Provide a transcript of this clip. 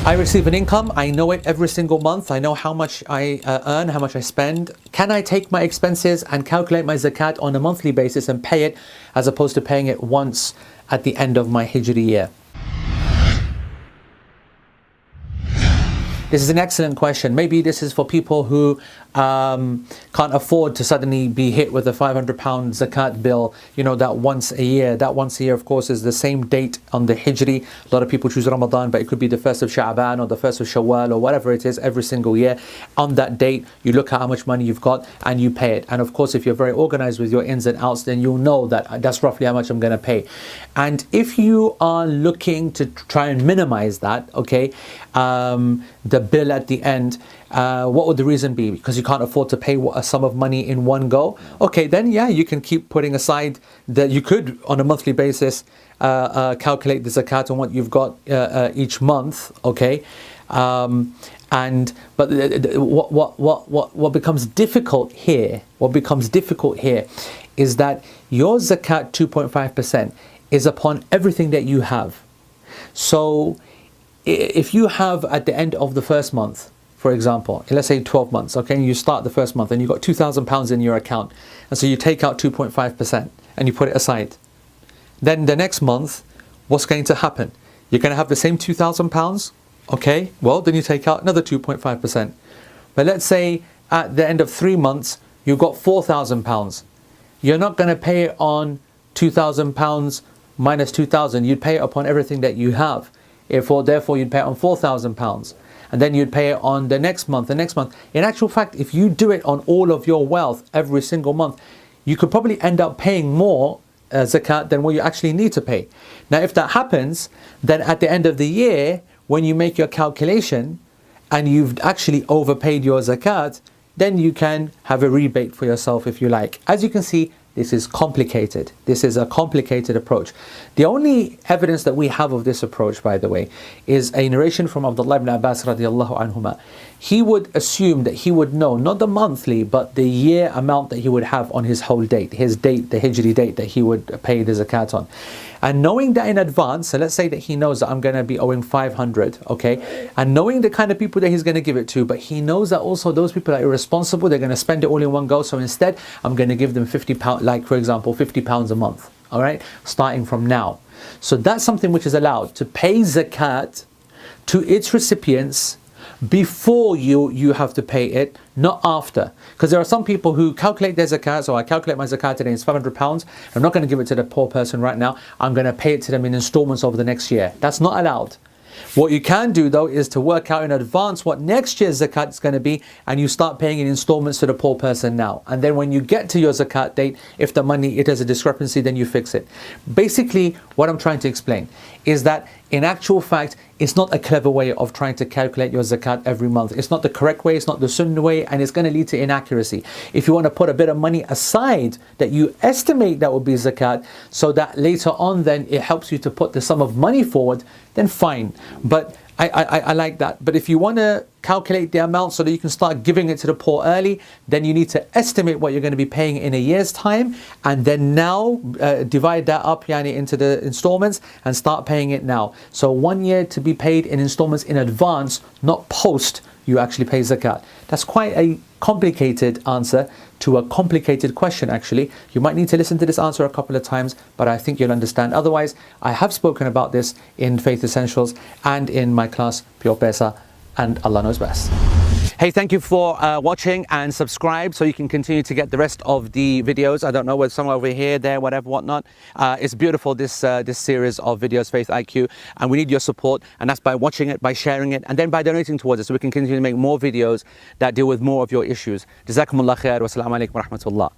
I receive an income, I know it every single month, I know how much I earn, how much I spend. Can I take my expenses and calculate my zakat on a monthly basis and pay it as opposed to paying it once at the end of my Hijri year? This is an excellent question. Maybe this is for people who can't afford to suddenly be hit with a £500 zakat bill, that once a year. That once a year, of course, is the same date on the Hijri. A lot of people choose Ramadan, but it could be the 1st of Sha'ban or the 1st of Shawwal or whatever it is every single year. On that date, you look at how much money you've got and you pay it. And of course, if you're very organized with your ins and outs, then you'll know that that's roughly how much I'm going to pay. And if you are looking to try and minimize that, okay, the bill at the end, what would the reason be? Because you can't afford to pay a sum of money in one go? Okay, then yeah, you can keep putting aside that. You could on a monthly basis calculate the zakat on what you've got each month, okay? But what becomes difficult here is that your zakat 2.5% is upon everything that you have. So if you have at the end of the first month, for example, let's say 12 months, okay, and you start the first month and you've got £2,000 in your account, and so you take out 2.5% and you put it aside. Then the next month, what's going to happen? You're going to have the same £2,000, okay? Well, then you take out another 2.5%. But let's say at the end of 3 months, you've got £4,000. You're not going to pay it on £2,000 minus 2,000. You'd pay it upon everything that you have. Therefore, you'd pay it on £4,000. And then you'd pay it on the next month. In actual fact, if you do it on all of your wealth every single month, you could probably end up paying more zakat than what you actually need to pay. Now, if that happens, then at the end of the year, when you make your calculation and you've actually overpaid your zakat, then you can have a rebate for yourself if you like. As you can see, this is complicated. This is a complicated approach. The only evidence that we have of this approach, by the way, is a narration from Abdullah ibn Abbas radiallahu anhuma. He would assume that he would know not the monthly but the year amount that he would have on his whole date, the Hijri date that he would pay the zakat on. And knowing that in advance, so let's say that he knows that I'm going to be owing 500, okay, and knowing the kind of people that he's going to give it to, but he knows that also those people are irresponsible, they're going to spend it all in one go, so instead I'm going to give them £50, like for example £50 a month, all right, starting from now. So that's something which is allowed, to pay zakat to its recipients before you have to pay it, not after. Because there are some people who calculate their zakat, so I calculate my zakat today, it's £500, I'm not going to give it to the poor person right now, I'm going to pay it to them in installments over the next year. That's not allowed. What you can do though is to work out in advance what next year's zakat is going to be, and you start paying in installments to the poor person now. And then when you get to your zakat date, if it has a discrepancy, then you fix it. Basically, what I'm trying to explain is that in actual fact, it's not a clever way of trying to calculate your zakat every month. It's not the correct way, it's not the sunnah way, and it's going to lead to inaccuracy. If you want to put a bit of money aside that you estimate that will be zakat, so that later on then it helps you to put the sum of money forward, then fine. But I like that. But if you want to calculate the amount so that you can start giving it to the poor early, then you need to estimate what you're going to be paying in a year's time, and then now divide that up into the installments and start paying it now. So 1 year to be paid in installments in advance, not post you actually pay zakat. That's quite a complicated answer to a complicated question actually. You might need to listen to this answer a couple of times, but I think you'll understand. Otherwise, I have spoken about this in Faith Essentials and in my class Pure Pesa, and Allah knows best. Hey, thank you for watching, and subscribe so you can continue to get the rest of the videos. I don't know whether somewhere over here, there, whatever, whatnot. It's beautiful, this series of videos, Faith IQ, and we need your support, and that's by watching it, by sharing it, and then by donating towards it, so we can continue to make more videos that deal with more of your issues. Jazakumullah khair, wa assalamu alaikum wa rahmatullah.